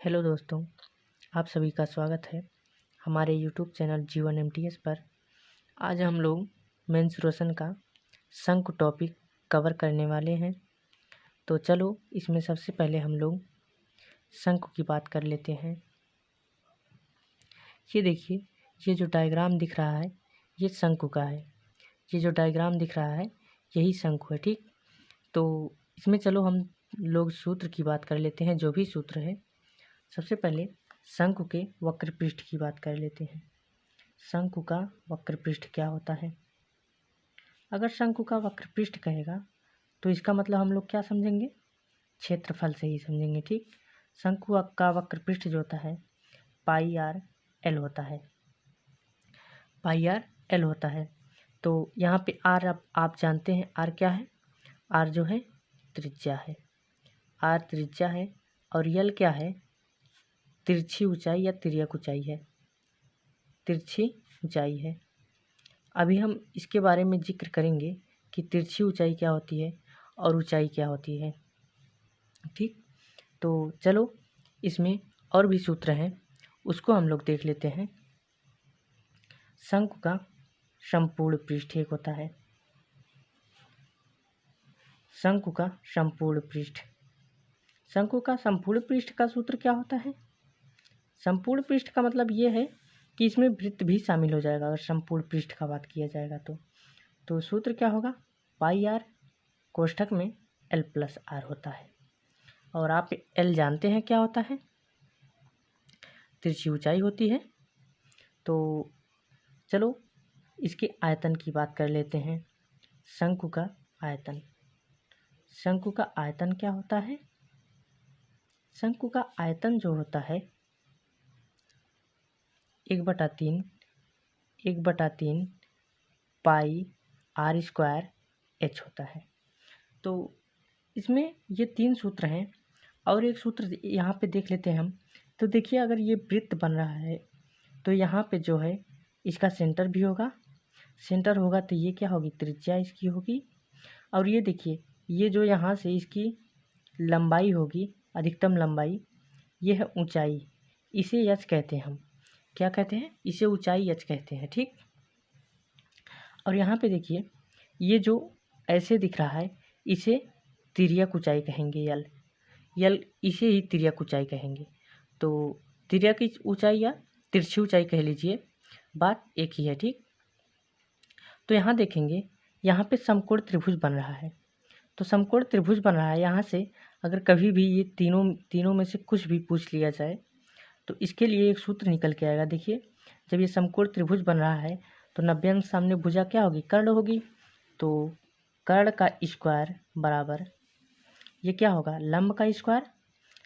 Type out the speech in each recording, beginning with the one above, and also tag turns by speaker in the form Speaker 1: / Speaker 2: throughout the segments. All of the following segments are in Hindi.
Speaker 1: हेलो दोस्तों, आप सभी का स्वागत है हमारे यूट्यूब चैनल जीवन एमटीएस पर। आज हम लोग मेंस्ट्रुएशन का शंकु टॉपिक कवर करने वाले हैं। तो चलो इसमें सबसे पहले हम लोग शंकु की बात कर लेते हैं। ये देखिए, ये जो डायग्राम दिख रहा है ये शंकु का है। ये जो डायग्राम दिख रहा है यही शंकु है, ठीक। तो इसमें चलो हम लोग सूत्र की बात कर लेते हैं, जो भी सूत्र है। सबसे पहले शंकु के वक्र पृष्ठ की बात कर लेते हैं। शंकु का वक्र पृष्ठ क्या होता है? अगर शंकु का वक्र पृष्ठ कहेगा तो इसका मतलब हम लोग क्या समझेंगे? क्षेत्रफल से ही समझेंगे, ठीक। शंकु का वक्र पृष्ठ जो होता है पाई आर एल होता है, पाई आर एल होता है। तो यहाँ पे आर आप जानते हैं आर क्या है? आर जो है त्रिज्या है, आर त्रिज्या है। और यल क्या है? तिरछी ऊंचाई या तिर्यक ऊंचाई है, तिरछी ऊंचाई है। अभी हम इसके बारे में जिक्र करेंगे कि तिरछी ऊंचाई क्या होती है और ऊंचाई क्या होती है, ठीक। तो चलो इसमें और भी सूत्र हैं, उसको हम लोग देख लेते हैं। शंकु का संपूर्ण पृष्ठ एक होता है, शंकु का संपूर्ण पृष्ठ। शंकु का संपूर्ण पृष्ठ का सूत्र क्या होता है? संपूर्ण पृष्ठ का मतलब ये है कि इसमें वृत्त भी शामिल हो जाएगा अगर संपूर्ण पृष्ठ का बात किया जाएगा तो सूत्र क्या होगा? पाई आर कोष्ठक में एल प्लस आर होता है। और आप एल जानते हैं क्या होता है? तिरछी ऊंचाई होती है। तो चलो इसके आयतन की बात कर लेते हैं। शंकु का आयतन, शंकु का आयतन क्या होता है? शंकु का आयतन जो होता है 1/3 पाई आर स्क्वायर एच होता है। तो इसमें ये 3 सूत्र हैं और एक सूत्र यहाँ पे देख लेते हैं हम। तो देखिए, अगर ये वृत्त बन रहा है तो यहाँ पे जो है इसका सेंटर भी होगा, सेंटर होगा तो ये क्या होगी? त्रिज्या इसकी होगी। और ये देखिए, ये जो यहाँ से इसकी लंबाई होगी, अधिकतम लंबाई, ये है ऊंचाई, इसे यच कहते हैं। हम क्या कहते हैं? इसे ऊंचाई यच कहते हैं, ठीक। और यहाँ पे देखिए, ये जो ऐसे दिख रहा है इसे तिर्यक ऊंचाई कहेंगे, यल इसे ही तिर्यक ऊंचाई कहेंगे। तो तिर्यक ऊंचाई या तिरछी ऊंचाई कह लीजिए, बात एक ही है, ठीक। तो यहाँ देखेंगे, यहाँ पे समकोण त्रिभुज बन रहा है। तो समकोण त्रिभुज बन रहा है, यहाँ से अगर कभी भी ये तीनों में से कुछ भी पूछ लिया जाए तो इसके लिए एक सूत्र निकल के आएगा। देखिए, जब ये समकोण त्रिभुज बन रहा है तो 90 अंश सामने भुजा क्या होगी? कर्ण होगी। तो कर्ण का स्क्वायर बराबर ये क्या होगा? लंब का स्क्वायर,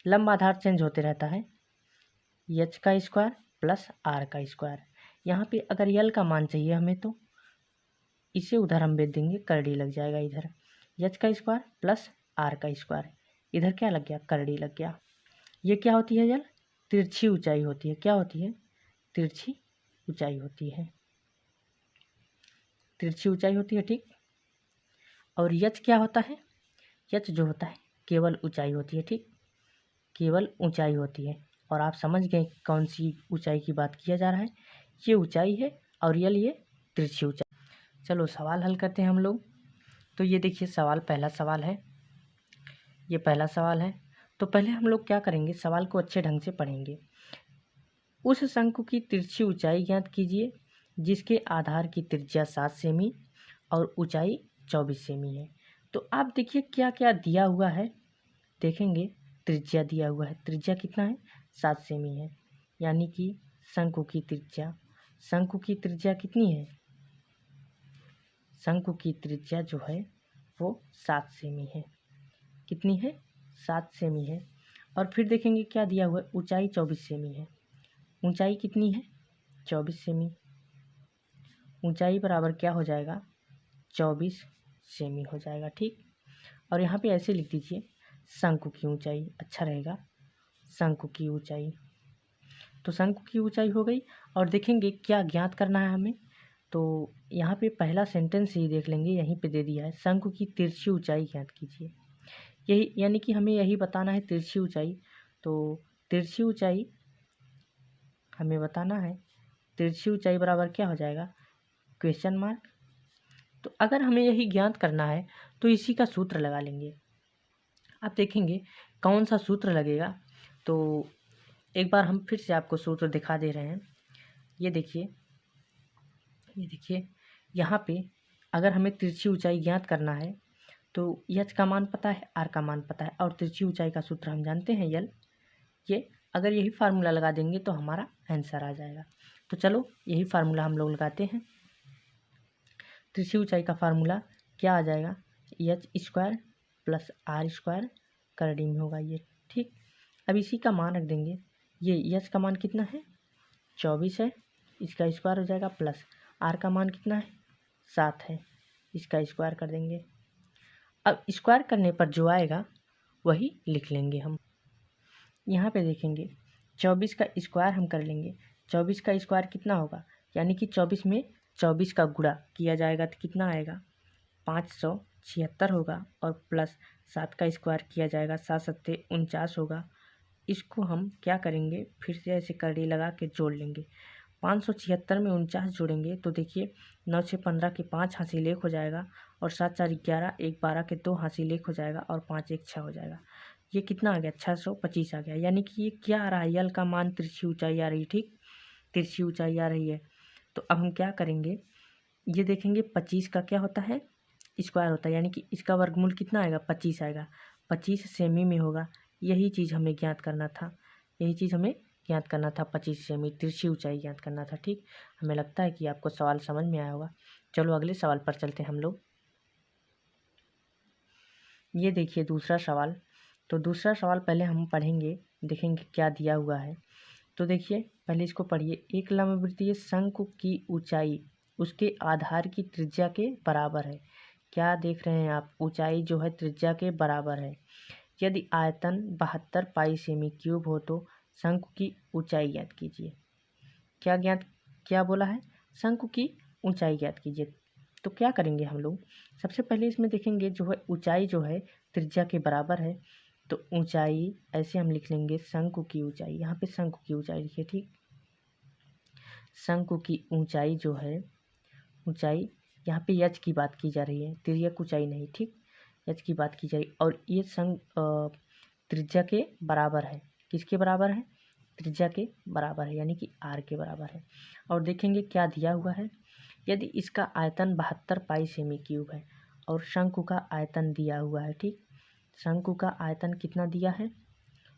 Speaker 1: लंब आधार चेंज होते रहता है, एच का स्क्वायर प्लस आर का स्क्वायर। यहाँ पे अगर यल का मान चाहिए हमें तो इसे उधर हम भेज देंगे, करड़ी लग जाएगा इधर, एच का स्क्वायर प्लस आर का स्क्वायर, इधर क्या लग गया? करड़ी लग गया। ये क्या होती है यल? तिरछी ऊंचाई होती है। क्या होती है? तिरछी ऊंचाई होती है, तिरछी ऊंचाई होती है, ठीक। और यच क्या होता है? यच जो होता है केवल ऊंचाई होती है, ठीक, केवल ऊंचाई होती है। और आप समझ गए कौन सी ऊंचाई की बात किया जा रहा है, ये ऊंचाई है और यल ये तिरछी ऊंचाई। चलो सवाल हल करते हैं हम लोग। तो ये देखिए सवाल, पहला सवाल है, ये पहला सवाल है। तो पहले हम लोग क्या करेंगे, सवाल को अच्छे ढंग से पढ़ेंगे। उस शंकु की तिरछी ऊंचाई ज्ञात कीजिए जिसके आधार की त्रिज्या 7 सेमी और ऊंचाई 24 सेमी है। तो आप देखिए क्या क्या दिया हुआ है, देखेंगे त्रिज्या दिया हुआ है, त्रिज्या कितना है? 7 सेमी है। यानी कि शंकु की त्रिज्या, शंकु की त्रिज्या कितनी है? शंकु की त्रिज्या जो है वो 7 सेमी है। कितनी है? 7 सेमी है। और फिर देखेंगे क्या दिया हुआ है, ऊंचाई 24 सेमी है। ऊंचाई कितनी है? 24 सेमी। ऊंचाई बराबर क्या हो जाएगा? 24 सेमी हो जाएगा, ठीक। और यहाँ पे ऐसे लिख दीजिए शंकु की ऊंचाई, अच्छा रहेगा, शंकु की ऊंचाई। तो शंकु की ऊंचाई हो गई। और देखेंगे क्या ज्ञात करना है हमें। तो यहाँ पे पहला सेंटेंस ही देख लेंगे, यहीं पे दे दिया है, शंकु की तिरछी ऊंचाई ज्ञात कीजिए। यही यानी कि हमें यही बताना है, तिरछी ऊंचाई। तो तिरछी ऊंचाई हमें बताना है, तिरछी ऊंचाई बराबर क्या हो जाएगा, क्वेश्चन मार्क। तो अगर हमें यही ज्ञात करना है तो इसी का सूत्र लगा लेंगे। आप देखेंगे कौन सा सूत्र लगेगा, तो एक बार हम फिर से आपको सूत्र दिखा दे रहे हैं। ये देखिए यहाँ पे अगर हमें तिरछी ऊंचाई ज्ञात करना है तो एच का मान पता है, आर का मान पता है, और तिरछी ऊंचाई का सूत्र हम जानते हैं यल। ये अगर यही फार्मूला लगा देंगे तो हमारा आंसर आ जाएगा। तो चलो यही फार्मूला हम लोग लगाते हैं। तिरछी ऊंचाई का फार्मूला क्या आ जाएगा, H square plus are square करड़ी में होगा ये, ठीक। अब इसी का मान रख देंगे। ये एच का मान कितना है, 24 है, इसका स्क्वायर हो जाएगा, प्लस आर का मान कितना है, 7 है, इसका स्क्वायर कर देंगे। अब स्क्वायर करने पर जो आएगा वही लिख लेंगे हम। यहाँ पे देखेंगे 24 का स्क्वायर हम कर लेंगे। 24 का स्क्वायर कितना होगा, यानी कि 24 में 24 का गुणा किया जाएगा तो कितना आएगा, 576 होगा, और प्लस 7 का स्क्वायर किया जाएगा, 7 सत्ते 49 होगा। इसको हम क्या करेंगे, फिर से ऐसे कड़ी लगा के जोड़ लेंगे। 576 में 49 जोड़ेंगे तो देखिए 9 6 15 के 5 हासिल 1 हो जाएगा, और 7 4 11, 1 12 के 2 हासिल 1 हो जाएगा, और 5 1 6 हो जाएगा। ये कितना आ गया, 625 आ गया। यानी कि ये क्या आ रहा है, यल का मान तिरछी ऊंचाई आ रही, ठीक, तिरछी ऊंचाई आ रही है। तो अब हम क्या करेंगे, ये देखेंगे 25 का क्या होता है, स्क्वायर होता है, यानी कि इसका वर्गमूल कितना आएगा, 25 आएगा। 25 सेमी में होगा, यही चीज़ हमें ज्ञात करना था, यही चीज़ हमें ज्ञात करना था, 25 सेमी तिरछी ऊंचाई ज्ञात करना था, ठीक। हमें लगता है कि आपको सवाल समझ में आया होगा। चलो अगले सवाल पर चलते हैं हम लोग। ये देखिए दूसरा सवाल। तो दूसरा सवाल पहले हम पढ़ेंगे, देखेंगे क्या दिया हुआ है। तो देखिए पहले इसको पढ़िए। एक लंबवृत्तीय शंकु की ऊंचाई उसके आधार की त्रिज्या के बराबर है। क्या देख रहे हैं आप, ऊंचाई जो है त्रिज्या के बराबर है। यदि आयतन 72 पाई सेमी क्यूब हो तो शंकु की ऊंचाई ज्ञात कीजिए। क्या बोला है, शंकु की ऊंचाई ज्ञात कीजिए। तो क्या करेंगे हम लोग, सबसे पहले इसमें देखेंगे जो है ऊंचाई जो है त्रिज्या के बराबर है, तो ऊंचाई ऐसे हम लिख लेंगे शंकु की ऊंचाई, यहाँ पे शंकु की ऊंचाई लिखिए, ठीक। शंकु की ऊंचाई जो है, ऊंचाई यहाँ पे एच की बात की जा रही है, तिर्यक ऊंचाई नहीं, ठीक, एच की बात की जाएगी। और ये त्रिज्या के बराबर है, किसके बराबर है, त्रिज्या के बराबर है, यानी कि आर के बराबर है। और देखेंगे क्या दिया हुआ है। यदि इसका आयतन 72 पाई सेमी क्यूब है और शंकु का आयतन दिया हुआ है, ठीक, शंकु का आयतन कितना दिया है,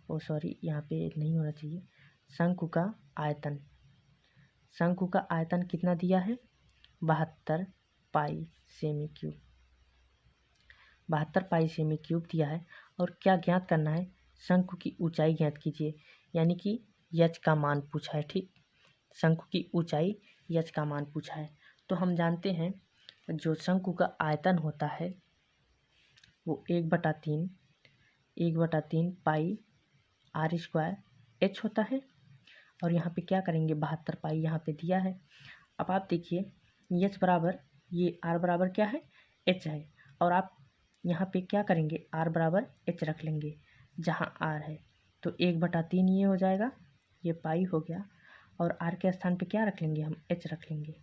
Speaker 1: ओ सॉरी यहाँ पे नहीं होना चाहिए, शंकु का आयतन कितना दिया है, 72 पाई सेमी क्यूब, 72 पाई सेमी क्यूब दिया है। और क्या ज्ञात करना है, शंकु की ऊंचाई ज्ञात कीजिए, यानी कि एच का मान पूछा है, ठीक, शंकु की ऊंचाई एच का मान पूछा है। तो हम जानते हैं जो शंकु का आयतन होता है वो 1/3 पाई आर स्क्वायर एच होता है। और यहाँ पे क्या करेंगे, 72 पाई यहाँ पे दिया है। अब आप देखिए एच बराबर, ये आर बराबर क्या है, एच है, और आप यहाँ पे क्या करेंगे, आर बराबर एच रख लेंगे जहाँ आर है। तो 1/3 ये हो जाएगा, ये पाई हो गया, और आर के स्थान पे क्या रख लेंगे, हम एच रख लेंगे,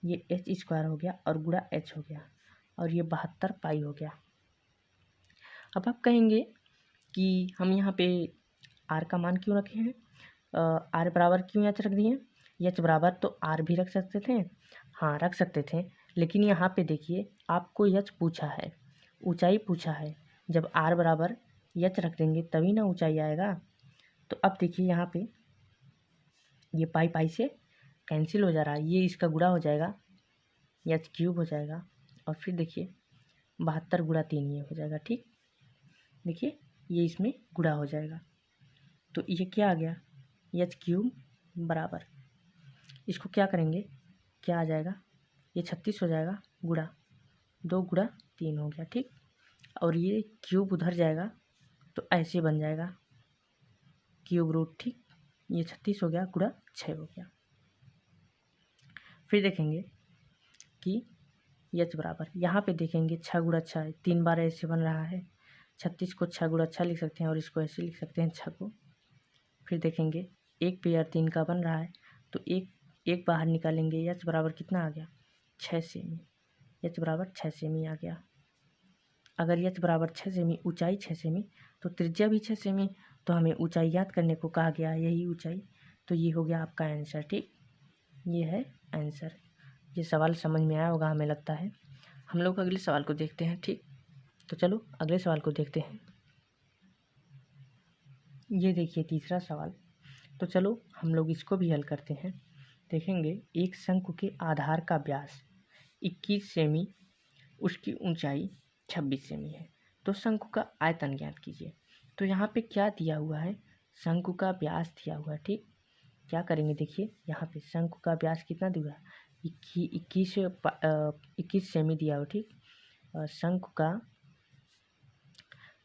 Speaker 1: ये एच स्क्वायर हो गया और गुणा एच हो गया, और ये 72 पाई हो गया। अब आप कहेंगे कि हम यहाँ पे आर का मान क्यों रखे हैं, आर बराबर क्यों एच रख दिए, एच बराबर तो आर भी रख सकते थे, हाँ रख सकते थे, लेकिन यहाँ पे देखिए आपको एच पूछा है, ऊंचाई पूछा है, जब आर बराबर एच रख देंगे तभी ना ऊंचाई आएगा। तो अब देखिए यहाँ पे ये पाई पाई से कैंसिल हो जा रहा है, ये इसका गुणा हो जाएगा, एच क्यूब हो जाएगा, और फिर देखिए 72 गुणा 3 ये हो जाएगा, ठीक, देखिए ये इसमें गुणा हो जाएगा। तो ये क्या आ गया, एच क्यूब बराबर, इसको क्या करेंगे, क्या आ जाएगा, ये 36 हो जाएगा, गुणा 2 गुणा 3 हो गया, ठीक, और ये क्यूब उधर जाएगा तो ऐसे बन जाएगा क्यूब रूट, ठीक, ये 36 हो गया, गुणा 6 हो गया। फिर देखेंगे कि एच बराबर, यहाँ पे देखेंगे 6 गुणा 6 3 बार ऐसे बन रहा है, 36 को 6 गुणा 6 लिख सकते हैं, और इसको ऐसे लिख सकते हैं 6 को फिर देखेंगे एक पेयर 3 का बन रहा है, तो एक बाहर निकालेंगे। एच बराबर कितना आ गया 6 सेमी। एच बराबर 6 सेमी आ गया। अगर एच बराबर 6 सेमी, ऊंचाई 6 सेमी, तो त्रिज्या भी 6 सेमी, तो हमें ऊंचाई ज्ञात करने को कहा गया, यही ऊंचाई। तो ये हो गया आपका आंसर। ठीक, ये है आंसर। ये सवाल समझ में आया होगा हमें लगता है। हम लोग अगले सवाल को देखते हैं। ठीक, तो चलो अगले सवाल को देखते हैं। ये देखिए तीसरा सवाल। तो चलो हम लोग इसको भी हल करते हैं। देखेंगे एक शंकु के आधार का व्यास 21 सेमी, उसकी ऊंचाई 26 सेमी है, तो शंकु का आयतन ज्ञात कीजिए। तो यहाँ पे क्या दिया हुआ है, शंकु का व्यास दिया हुआ है। ठीक, क्या करेंगे, देखिए यहाँ पे शंकु का व्यास कितना दिया है, 21 सेमी दिया हुआ। ठीक, शंकु का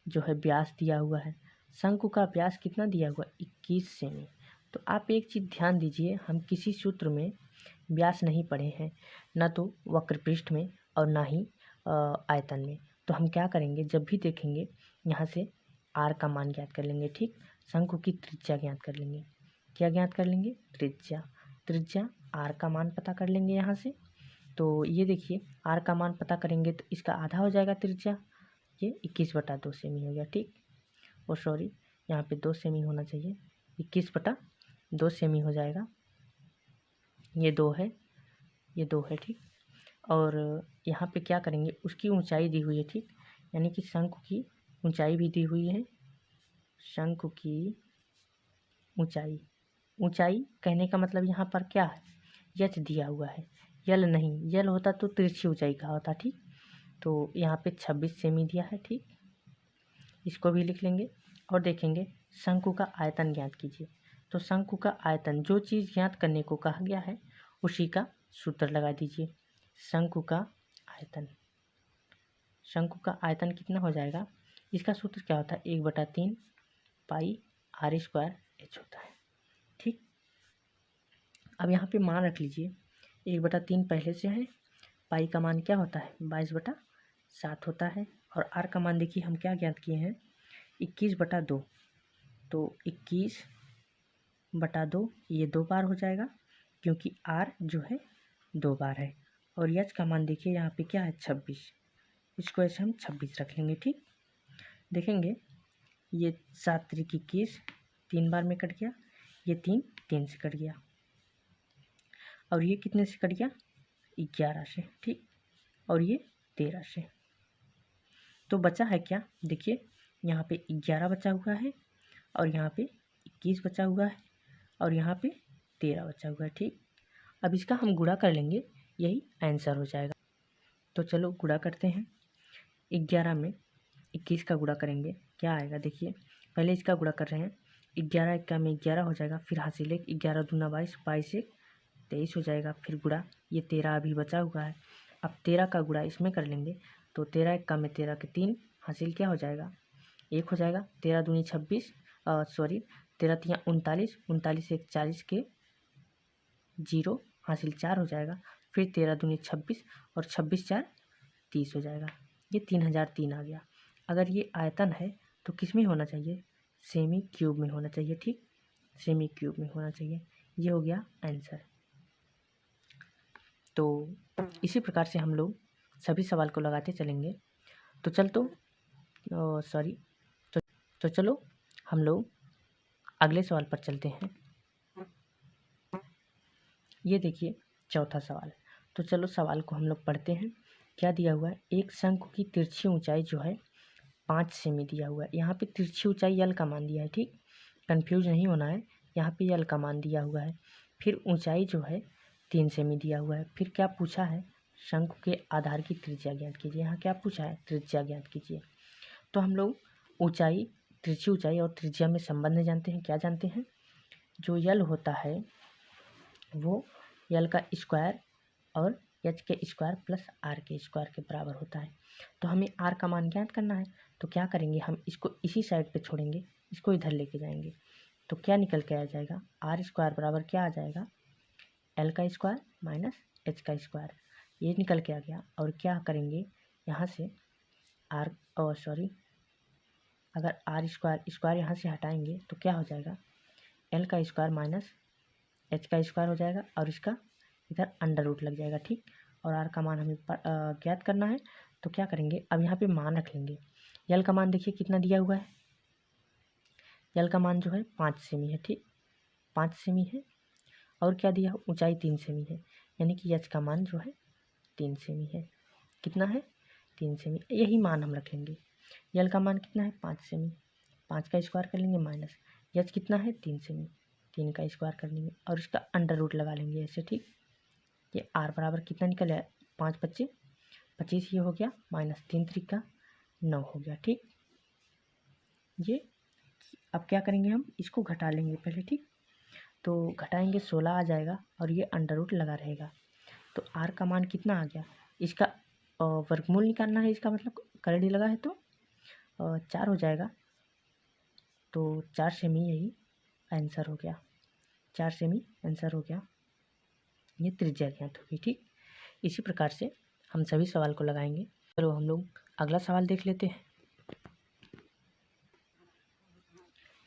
Speaker 1: जो है व्यास दिया हुआ है, शंकु का व्यास कितना दिया हुआ 21 सेमी। तो आप एक चीज़ ध्यान दीजिए, हम किसी सूत्र में व्यास नहीं पढ़े हैं, ना तो वक्र पृष्ठ में और ना ही आयतन में। तो हम क्या करेंगे, जब भी देखेंगे यहाँ से आर का मान ज्ञात कर लेंगे। ठीक, शंकु की त्रिज्या ज्ञात कर लेंगे। क्या ज्ञात कर लेंगे, त्रिज्या आर का मान पता कर लेंगे यहाँ से। तो ये देखिए आर का मान पता करेंगे तो इसका आधा हो जाएगा त्रिज्या, ये 21/2 सेमी हो गया। ठीक, और सॉरी यहाँ पे 2 सेमी होना चाहिए, 21/2 सेमी हो जाएगा। ये 2 है, ये 2 है। ठीक, और यहाँ पे क्या करेंगे, उसकी ऊंचाई दी हुई है। ठीक, यानी कि शंकु की ऊंचाई भी दी हुई है। शंकु की ऊंचाई कहने का मतलब यहाँ पर क्या है, एच दिया हुआ है, यल नहीं। यल होता तो तिरछी ऊंचाई का होता। ठीक, तो यहाँ पे 26 सेमी दिया है। ठीक, इसको भी लिख लेंगे और देखेंगे शंकु का आयतन ज्ञात कीजिए। तो शंकु का आयतन, जो चीज़ ज्ञात करने को कहा गया है उसी का सूत्र लगा दीजिए। शंकु का आयतन कितना हो जाएगा, इसका सूत्र क्या होता है, 1/3 पाई आर स्क्वायर एच होता है। ठीक, अब यहाँ पे मान रख लीजिए 1/3 पहले से है, पाई का मान क्या होता है 22/7 होता है, और आर का मान देखिए हम क्या ज्ञात किए हैं 21/2। तो 21/2 ये 2 बार हो जाएगा, क्योंकि आर जो है 2 बार है। और एच का मान देखिए यहाँ पे क्या है 26, इसको ऐसे हम 26 रख लेंगे। ठीक, देखेंगे ये 7 त्रिक 21 3 बार में कट गया, ये 3 से कट गया, और ये कितने से कट गया 11 से। ठीक, और ये 13 से। तो बचा है क्या, देखिए यहाँ पे 11 बचा हुआ है, और यहाँ पे 21 बचा हुआ है, और यहाँ पे 13 बचा हुआ है। ठीक, अब इसका हम गुणा कर लेंगे, यही आंसर हो जाएगा। तो चलो गुणा करते हैं। 11 में 21 का गुणा करेंगे, क्या आएगा, देखिए पहले इसका गुणा कर रहे हैं। 11 एक्का में 11 हो जाएगा, फिर हासिल 11 दूना 22, 22 एक 23 हो जाएगा, फिर गुणा ये 13 अभी बचा हुआ है। अब 13 का गुणा इसमें कर लेंगे, तो 13 एक्का में 13 के 3, हासिल क्या हो जाएगा 1 हो जाएगा। 13 दूनी 26, 13 तियाँ 39, 39 एक 40 के 0, हासिल 4 हो जाएगा। फिर 13 दूनी 26 और 26 4 30 हो जाएगा। ये 3003 आ गया। अगर ये आयतन है तो किस में होना चाहिए, सेमी क्यूब में होना चाहिए। ठीक, सेमी क्यूब में होना चाहिए। ये हो गया आंसर। तो इसी प्रकार से हम लोग सभी सवाल को लगाते चलेंगे। तो चलो हम लोग अगले सवाल पर चलते हैं। ये देखिए चौथा सवाल। तो चलो सवाल को हम लोग पढ़ते हैं। क्या दिया हुआ है, एक शंकु की तिरछी ऊंचाई जो है 5 सेमी दिया हुआ है। यहाँ पे तिरछी ऊंचाई यल का मान दिया है। ठीक, कंफ्यूज नहीं होना है, यहाँ पे यल का मान दिया हुआ है। फिर ऊंचाई जो है 3 सेमी दिया हुआ है। फिर क्या पूछा है, शंकु के आधार की त्रिज्या ज्ञात कीजिए। यहाँ क्या पूछा है, त्रिज्या ज्ञात कीजिए। तो हम लोग ऊंचाई, तिरछी ऊंचाई और त्रिज्या में संबंध जानते हैं। क्या जानते हैं, जो यल होता है वो यल का स्क्वायर और एच के स्क्वायर प्लस आर के स्क्वायर के बराबर होता है। तो हमें आर का मान ज्ञात करना है, तो क्या करेंगे, हम इसको इसी साइड पे छोड़ेंगे, इसको इधर लेके जाएंगे। तो क्या निकल के आ जाएगा, आर स्क्वायर बराबर क्या आ जाएगा, एल का स्क्वायर माइनस एच का स्क्वायर। ये निकल के आ गया। और क्या करेंगे, यहाँ से अगर आर स्क्वायर यहाँ से हटाएंगे तो क्या हो जाएगा, एल का स्क्वायर माइनस एच का स्क्वायर हो जाएगा और इसका इधर अंडर रूट लग जाएगा, ठीक। और आर का मान हमें ज्ञात करना है, तो क्या करेंगे, अब यहाँ पे मान रख लेंगे। एल का मान देखिए कितना दिया हुआ है, एल का मान जो है 5 सेमी है, ठीक, 5 सेमी है। और क्या दिया, ऊंचाई 3 सेमी है, यानी कि एच का मान जो है 3 सेमी है। कितना है, 3 सेमी, यही मान हम रख लेंगे। एल का मान कितना है, 5 सेमी, 5 का स्क्वायर कर लेंगे माइनस एच कितना है, 3 सेमी, 3 का स्क्वायर कर लेंगे और इसका अंडर रूट लगा लेंगे ऐसे, ठीक। ये आर बराबर कितना निकल आया, 5 25 25, ये हो गया माइनस 3 त्रिका 9 हो गया, ठीक। ये अब क्या करेंगे, हम इसको घटा लेंगे पहले, ठीक। तो घटाएंगे 16 आ जाएगा और ये अंडर रूट लगा रहेगा। तो आर का मान कितना आ गया, इसका वर्गमूल निकालना है, इसका मतलब करड़ी लगा है तो 4 हो जाएगा। तो 4 सेमी यही आंसर हो गया, 4 सेमी आंसर हो गया। ये त्रिज्या ज्ञात होगी, ठीक। इसी प्रकार से हम सभी सवाल को लगाएंगे। चलो हम लोग अगला सवाल देख लेते हैं।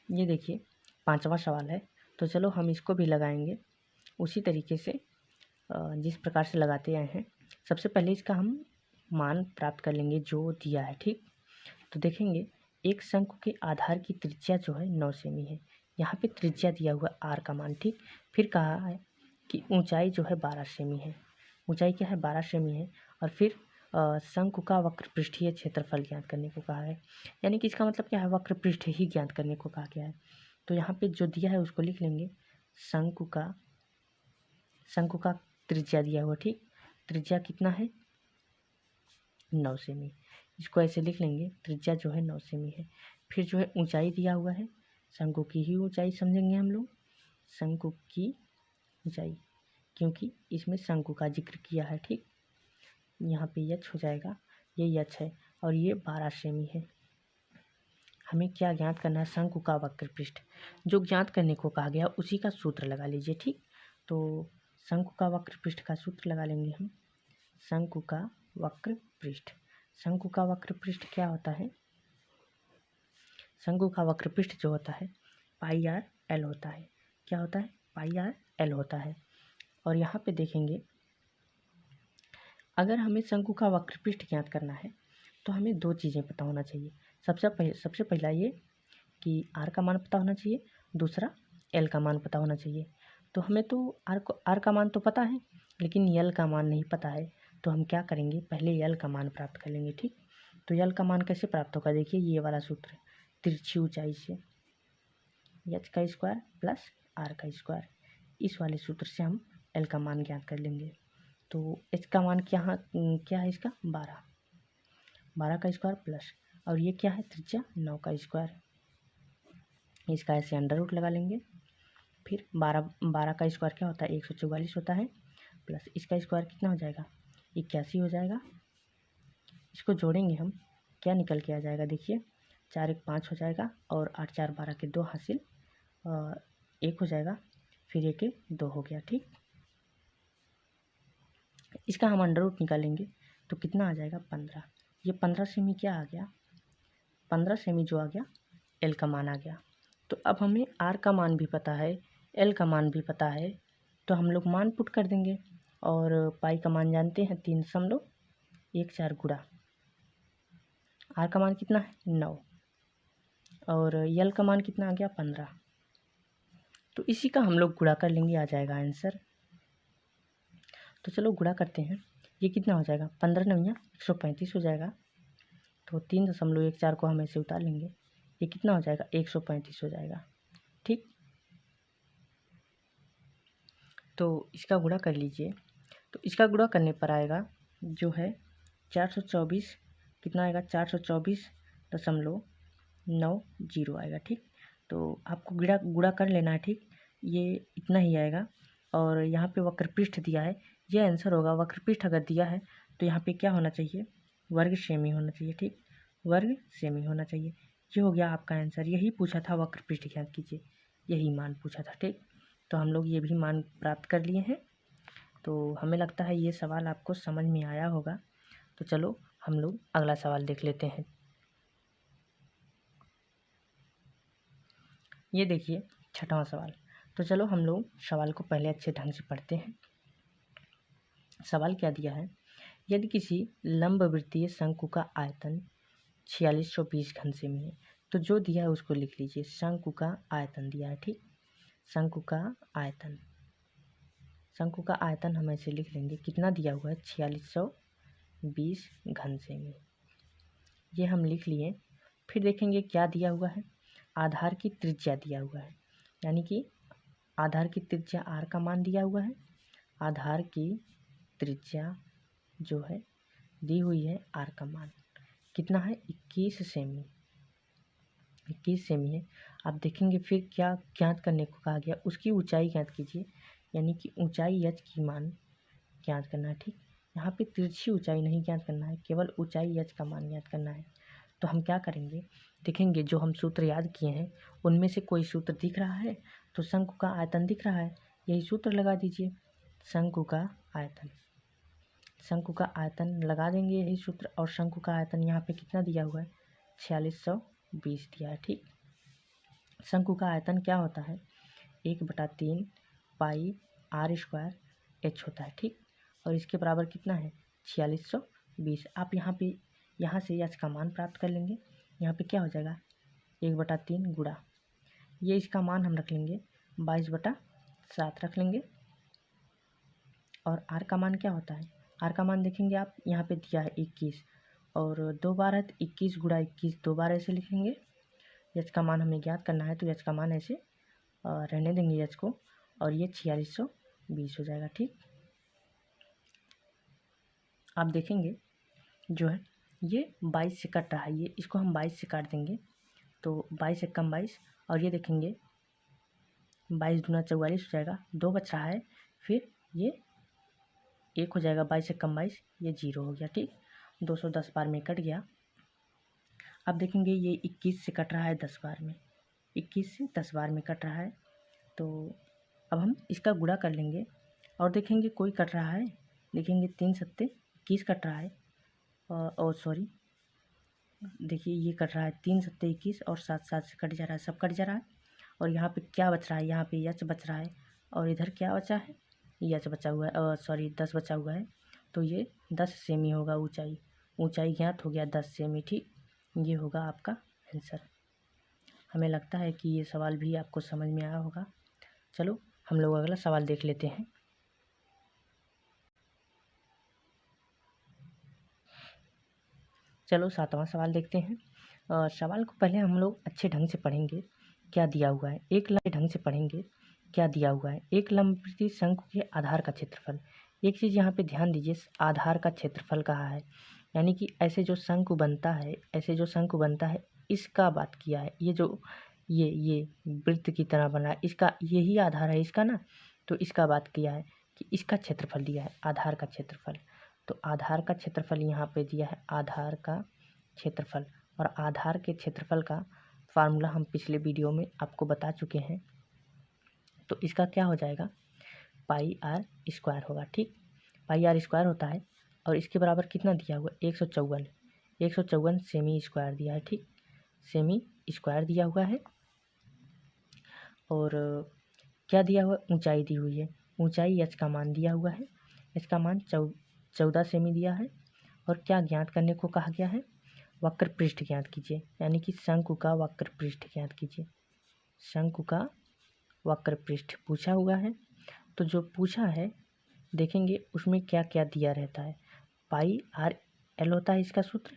Speaker 1: ये देखिए 5वां सवाल है, तो चलो हम इसको भी लगाएंगे उसी तरीके से जिस प्रकार से लगाते आए हैं। सबसे पहले इसका हम मान प्राप्त कर लेंगे जो दिया है, ठीक। तो देखेंगे एक शंकु के आधार की त्रिज्या जो है 9 सेमी है। यहाँ पे त्रिज्या दिया हुआ आर का मान, ठीक। फिर कहा है कि ऊंचाई जो है 12 सेमी है, ऊंचाई क्या है 12 सेमी है। और फिर शंकु का वक्र पृष्ठीय क्षेत्रफल ज्ञात करने को कहा है, यानी कि इसका मतलब क्या है, वक्र पृष्ठ ही ज्ञात करने को कहा गया है। तो यहाँ पे जो दिया है उसको लिख लेंगे, शंकु का त्रिज्या दिया हुआ, ठीक। त्रिज्या कितना है, 9 सेमी, इसको ऐसे लिख लेंगे, त्रिज्या जो है 9 सेमी है। फिर जो है ऊंचाई दिया हुआ है, शंकु की ही ऊंचाई समझेंगे हम लोग, शंकु की ऊंचाई, क्योंकि इसमें शंकु का जिक्र किया है, ठीक। यहाँ पे यच हो जाएगा, ये यच है और ये 12 सेमी है। हमें क्या ज्ञात करना है, शंकु का वक्र पृष्ठ, जो ज्ञात करने को कहा गया उसी का सूत्र लगा लीजिए, ठीक। तो शंकु का वक्र पृष्ठ का सूत्र लगा लेंगे हम, शंकु का वक्र पृष्ठ। शंकु का वक्र पृष्ठ क्या होता है, शंकु का वक्र पृष्ठ जो होता है पाई आर एल होता है। क्या होता है, पाई आर एल होता है। और यहाँ पे देखेंगे अगर हमें शंकु का वक्र पृष्ठ ज्ञात करना है तो हमें 2 चीज़ें पता होना चाहिए। सबसे पहला ये कि आर का मान पता होना चाहिए, दूसरा एल का मान पता होना चाहिए। तो हमें तो आर का मान तो पता है, लेकिन एल का मान नहीं पता है। तो हम क्या करेंगे, पहले एल का मान प्राप्त कर लेंगे, ठीक। तो एल का मान कैसे प्राप्त होगा, देखिए ये वाला सूत्र, तिरछी ऊंचाई से एच का स्क्वायर प्लस आर का स्क्वायर, इस वाले सूत्र से हम एल का मान ज्ञात कर लेंगे। तो एच का मान क्या है इसका 12 का स्क्वायर प्लस, और ये क्या है त्रिज्या 9 का स्क्वायर, इसका ऐसे अंडर रूट लगा लेंगे। फिर 12 का स्क्वायर क्या होता है 144 होता है, प्लस इसका स्क्वायर कितना हो जाएगा 81 हो जाएगा। इसको जोड़ेंगे हम, क्या निकल के आ जाएगा, देखिए 4 1 5 हो जाएगा और 8 4 12 के 2 हासिल 1 हो जाएगा, फिर 1 1 2 हो गया, ठीक। इसका हम अंडर रूट निकालेंगे तो कितना आ जाएगा 15। ये 15 सेमी क्या आ गया, 15 सेमी जो आ गया एल का मान आ गया। तो अब हमें आर का मान भी पता है, एल का मान भी पता है, तो हम लोग मान पुट कर देंगे। और पाई का मान जानते हैं 3.14 गुणा, आर का मान कितना है 9 और एल का मान कितना आ गया 15। तो इसी का हम लोग गुणा कर लेंगे, आ जाएगा आंसर। तो चलो गुणा करते हैं, ये कितना हो जाएगा 15 9 135 हो जाएगा। तो 3.14 को हम ऐसे उतार लेंगे, ये कितना हो जाएगा 135 हो जाएगा, ठीक। तो इसका गुणा कर लीजिए, तो इसका गुणा करने पर आएगा जो है 424, कितना आएगा 424.90 आएगा, ठीक। तो आपको गुणा कर लेना है, ठीक, ये इतना ही आएगा। और यहाँ पे वक्र पृष्ठ दिया है, ये आंसर होगा। वक्र पृष्ठ अगर दिया है तो यहाँ पे क्या होना चाहिए, वर्ग सेमी होना चाहिए, ठीक, वर्ग सेमी होना चाहिए। ये हो गया आपका आंसर, यही पूछा था, वक्र पृष्ठ ज्ञात कीजिए, यही मान पूछा था, ठीक। तो हम लोग ये भी मान प्राप्त कर लिए हैं। तो हमें लगता है ये सवाल आपको समझ में आया होगा। तो चलो हम लोग अगला सवाल देख लेते हैं। ये देखिए छठवां सवाल। तो चलो हम लोग सवाल को पहले अच्छे ढंग से पढ़ते हैं। सवाल क्या दिया है, यदि किसी लंबवृत्तीय शंकु का आयतन 4620 घन सेमी है, तो जो दिया है उसको लिख लीजिए। शंकु का आयतन दिया है, ठीक। शंकु का आयतन, शंकु का आयतन हम ऐसे लिख लेंगे, कितना दिया हुआ है 4620 घन सेमी, ये हम लिख लिए। फिर देखेंगे क्या दिया हुआ है, आधार की त्रिज्या दिया हुआ है, यानी कि आधार की त्रिज्या r का मान दिया हुआ है। आधार की त्रिज्या जो है दी हुई है, r का मान कितना है 21 सेमी, 21 सेमी है। आप देखेंगे फिर क्या ज्ञात करने को कहा गया, उसकी ऊंचाई ज्ञात कीजिए, यानी कि ऊंचाई h की मान ज्ञात करना है, ठीक। यहाँ पे तिरछी ऊंचाई नहीं ज्ञात करना है, केवल ऊंचाई h का मान ज्ञात करना है। तो हम क्या करेंगे, देखेंगे जो हम सूत्र याद किए हैं उनमें से कोई सूत्र दिख रहा है, तो शंकु का आयतन दिख रहा है, यही सूत्र लगा दीजिए। शंकु का आयतन, शंकु का आयतन लगा देंगे यही सूत्र, और शंकु का आयतन यहाँ पे कितना दिया हुआ है 4620 दिया है, ठीक। शंकु का आयतन क्या होता है 1/3 पाई r² h होता है, ठीक। और इसके बराबर कितना है 4620। आप यहाँ से h का मान प्राप्त कर लेंगे। यहाँ पे क्या हो जाएगा 1/3 गुणा, ये इसका मान हम रख लेंगे 22/7 रख लेंगे। और r का मान क्या होता है, r का मान देखेंगे आप यहाँ पे दिया है 21, और 2 बार है तो 21 गुणा 21 2 बार ऐसे लिखेंगे। h का मान हमें ज्ञात करना है, तो h का मान ऐसे रहने देंगे h को, और ये 4620 हो जाएगा, ठीक। आप देखेंगे जो है ये 22 से कट रहा है, ये इसको हम 22 से काट देंगे, तो 22 एक कम 22, और ये देखेंगे 22 दूना 44 हो जाएगा, 2 बच रहा है, फिर ये 1 हो जाएगा, 22 एक कम 22, ये 0 हो गया, ठीक। 210 बार में कट गया। अब देखेंगे ये 21 से कट रहा है 10 बार में, 21 से 10 बार में कट रहा है, तो अब हम इसका गुणा कर लेंगे, और देखेंगे कोई कट रहा है, देखेंगे 3 सत्ते 21 कट रहा है, और सॉरी देखिए ये कट रहा है 3 सत्ते 21, और 7 7 से कट जा रहा है, सब कट जा रहा है। और यहाँ पे क्या बच रहा है, यहाँ पे h बच रहा है, और इधर क्या बचा है h बचा हुआ है, सॉरी 10 बचा हुआ है, तो ये 10 सेमी होगा ऊंचाई, ऊंचाई ज्ञात हो गया 10 सेमी, ठीक। ये होगा आपका आंसर। हमें लगता है कि ये सवाल भी आपको समझ में आया होगा। चलो हम लोग अगला सवाल देख लेते हैं। चलो 7वां सवाल देखते हैं। सवाल को पहले हम लोग अच्छे ढंग से पढ़ेंगे क्या दिया हुआ है, एक ढंग से पढ़ेंगे क्या दिया हुआ है। एक लंबवृत्तीय शंकु के आधार का क्षेत्रफल, एक चीज़ यहाँ पे ध्यान दीजिए, आधार का क्षेत्रफल कहा है, यानी कि ऐसे जो शंकु बनता है, ऐसे जो शंकु बनता है इसका बात किया है। ये जो ये वृत्त की तरह बना है, इसका यही आधार है इसका ना, तो इसका बात किया है कि इसका क्षेत्रफल दिया है, आधार का क्षेत्रफल। तो आधार का क्षेत्रफल यहाँ पे दिया है, आधार का क्षेत्रफल, और आधार के क्षेत्रफल का फार्मूला हम पिछले वीडियो में आपको बता चुके हैं। तो इसका क्या हो जाएगा πr² होगा, ठीक। πr² होता है, और इसके बराबर कितना दिया हुआ 154 सेमी स्क्वायर दिया है, ठीक। सेमी स्क्वायर दिया हुआ है, और क्या दिया हुआ ऊंचाई दी हुई है, ऊंचाई h का मान दिया हुआ है, h का मान 14 सेमी दिया है। और क्या ज्ञात करने को कहा गया है, वक्र पृष्ठ ज्ञात कीजिए, यानी कि शंकु का वक्र पृष्ठ ज्ञात कीजिए। शंकु का वक्र पृष्ठ पूछा हुआ है, तो जो पूछा है देखेंगे उसमें क्या क्या दिया रहता है, πr/l होता है इसका सूत्र।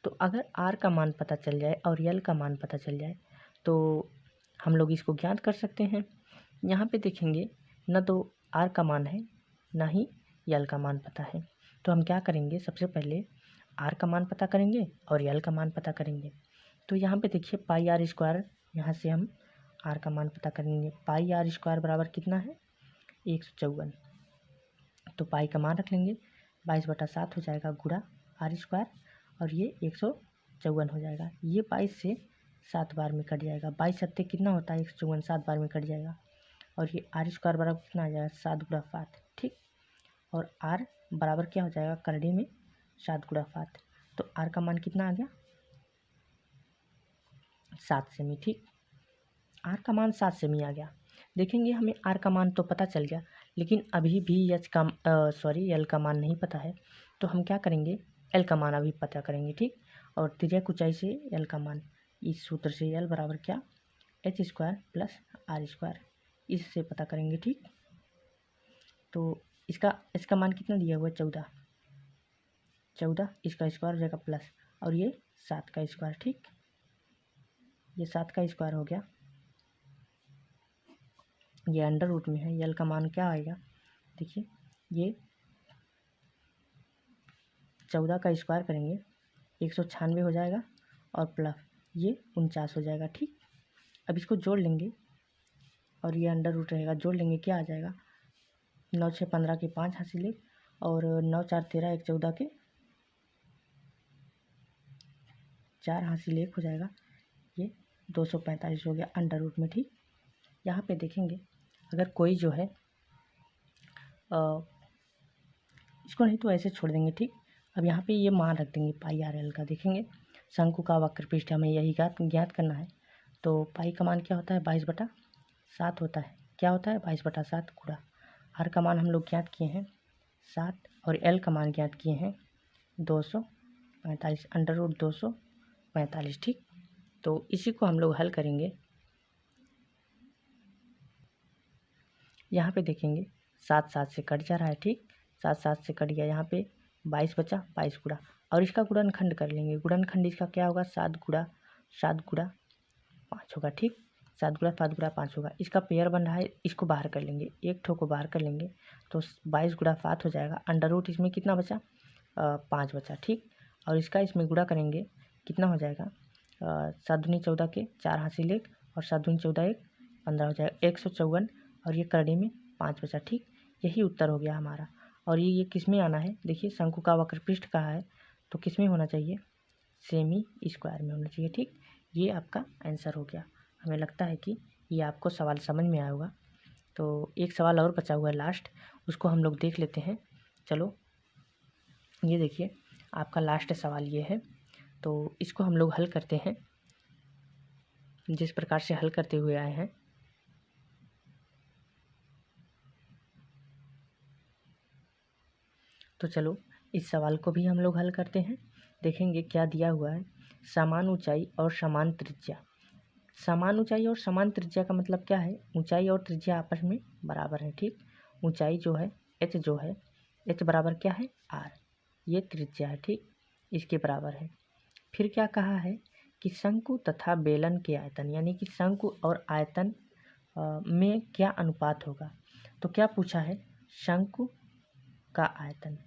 Speaker 1: तो अगर r का मान पता चल जाए और l का मान पता चल जाए तो हम लोग इसको ज्ञात कर सकते हैं। यहाँ पे देखेंगे न तो r का मान है ना ही l का मान पता है, तो हम क्या करेंगे, सबसे पहले r का मान पता करेंगे और l का मान पता करेंगे। तो यहाँ पे देखिए πr², यहाँ से हम r का मान पता करेंगे। πr² बराबर कितना है 154, तो पाई का मान रख लेंगे, 22/7 हो जाएगा गुणा r², और ये 154 हो जाएगा। ये 22 से 7 बार में कट जाएगा, 22 सत्ते कितना होता है 154, 7 बार में कट जाएगा, और ये r² बराबर कितना आ जाएगा 7 गुणा 7, ठीक। और r बराबर क्या हो जाएगा करड़ी में 7 गुणा 7, तो r का मान कितना आ गया 7 सेमी, ठीक। आर का मान 7 सेमी आ गया। देखेंगे हमें आर का मान तो पता चल गया, लेकिन अभी भी एल का मान नहीं पता है। तो हम क्या करेंगे, एल का मान अभी पता करेंगे, ठीक। और तिर्यक ऊंचाई से एल का मान, इस सूत्र से एल बराबर क्या, h square plus are square, इससे पता करेंगे, ठीक। तो इसका मान कितना दिया हुआ है, 14, इसका स्क्वायर हो जाएगा प्लस, और ये 7 का स्क्वायर, ठीक। ये 7 का स्क्वायर हो गया, ये अंडर रूट में है। एल का मान क्या आएगा, देखिए ये 14 का स्क्वायर करेंगे 196 हो जाएगा, और प्लस ये 49 हो जाएगा, ठीक। अब इसको जोड़ लेंगे और ये अंडर रूट रहेगा, जोड़ लेंगे क्या आ जाएगा, 9 6 15 के 5 हासिल एक, और 9 4 13 1 14 के 4 हासिल एक हो जाएगा, ये 245 हो गया अंडर रूट में, ठीक। यहाँ पे देखेंगे अगर कोई जो है इसको नहीं तो ऐसे छोड़ देंगे, ठीक। अब यहाँ पे ये मान रख देंगे पाई आर एल का। देखेंगे शंकु का वक्र पृष्ठ हमें यही ज्ञात करना है। तो पाई का मान क्या होता है, 22/7 होता है। क्या होता है, 22/7 गुणा आर का मान हम लोग ज्ञात किए हैं 7, और एल का मान ज्ञात किए हैं 245 अंडर रूट 245, ठीक। तो इसी को हम लोग हल करेंगे। यहाँ पे देखेंगे 7 7 से कट जा रहा है, ठीक। 7 7 से कट गया, यहाँ पे 22 बचा, 22 गुणा, और इसका गुणनखंड कर लेंगे। गुणनखंड इसका क्या होगा, 7 गुणा 5 होगा, ठीक। 7 गुणा 7 गुणा 5 होगा। इसका पेयर बन रहा है, इसको बाहर कर लेंगे, एक ठो को बाहर कर लेंगे तो 22 गुणा 7 हो जाएगा। अंडर रूट इसमें कितना बचा, 5 बचा, ठीक। और इसका इसमें गुणा करेंगे, कितना हो जाएगा, 7 दूनी 14 के 4 हासिल एक, और 7 दूनी 14 1 15 हो जाएगा, 154, और ये करड़ी में 5 बचा, ठीक। यही उत्तर हो गया हमारा। और ये किस में आना है, देखिए शंकु का वक्र पृष्ठ कहाँ है, तो किस में होना चाहिए, सेमी स्क्वायर में होना चाहिए, ठीक। ये आपका आंसर हो गया। हमें लगता है कि ये आपको सवाल समझ में आया होगा। तो एक सवाल और बचा हुआ है लास्ट, उसको हम लोग देख लेते हैं। चलो ये देखिए आपका लास्ट सवाल ये है, तो इसको हम लोग हल करते हैं जिस प्रकार से हल करते हुए आए हैं। तो चलो इस सवाल को भी हम लोग हल करते हैं। देखेंगे क्या दिया हुआ है, समान ऊंचाई और समान त्रिज्या। समान ऊंचाई और समान त्रिज्या का मतलब क्या है, ऊंचाई और त्रिज्या आपस में बराबर है, ठीक। ऊंचाई जो है एच बराबर क्या है, आर, ये त्रिज्या है, ठीक, इसके बराबर है। फिर क्या कहा है कि शंकु तथा बेलन के आयतन, यानी कि शंकु और आयतन में क्या अनुपात होगा। तो क्या पूछा है, शंकु का आयतन,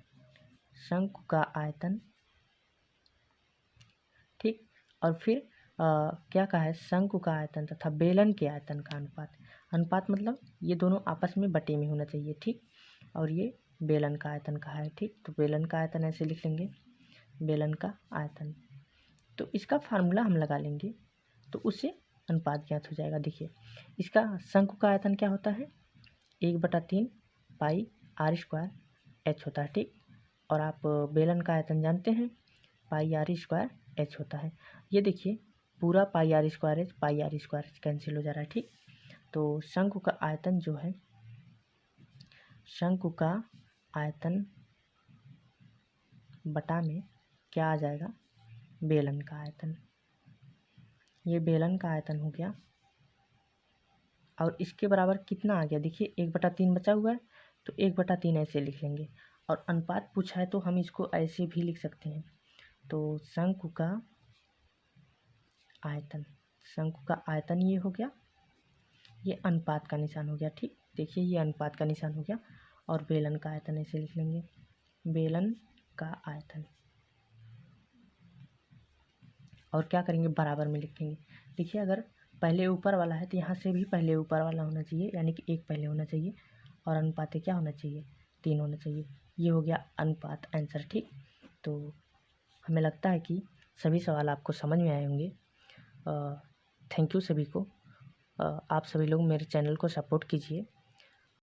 Speaker 1: ठीक। और फिर क्या कहा है, शंकु का आयतन तथा बेलन के आयतन का अनुपात मतलब ये दोनों आपस में बटे में होना चाहिए, ठीक। और ये बेलन का आयतन कहा है, ठीक। तो बेलन का आयतन ऐसे लिख लेंगे, बेलन का आयतन, तो इसका फार्मूला हम लगा लेंगे तो उससे अनुपात ज्ञात हो जाएगा। देखिए इसका शंकु का आयतन क्या होता है, 1/3 पाई आर स्क्वायर एच होता है, ठीक। और आप बेलन का आयतन जानते हैं, पाई आर स्क्वायर एच होता है। ये देखिए पूरा पाई आर स्क्वायर एच कैंसिल हो जा रहा है, ठीक। तो शंकु का आयतन जो है, शंकु का आयतन बटा में क्या आ जाएगा, बेलन का आयतन। ये बेलन का आयतन हो गया, और इसके बराबर कितना आ गया, देखिए 1/3 बचा हुआ है, तो 1/3 ऐसे लिख लेंगे। और अनुपात पूछा है तो हम इसको ऐसे भी लिख सकते हैं। तो शंकु का आयतन ये हो गया, ये अनुपात का निशान हो गया, ठीक। देखिए ये अनुपात का निशान हो गया, और बेलन का आयतन ऐसे लिख लेंगे, बेलन का आयतन, और क्या करेंगे, बराबर में लिखेंगे। देखिए अगर पहले ऊपर वाला है तो यहाँ से भी पहले ऊपर वाला होना चाहिए, यानी कि 1 पहले होना चाहिए, और अनुपात क्या होना चाहिए, 3 होना चाहिए। ये हो गया अनुपात आंसर, ठीक। तो हमें लगता है कि सभी सवाल आपको समझ में आए होंगे। थैंक यू सभी को। आप सभी लोग मेरे चैनल को सपोर्ट कीजिए।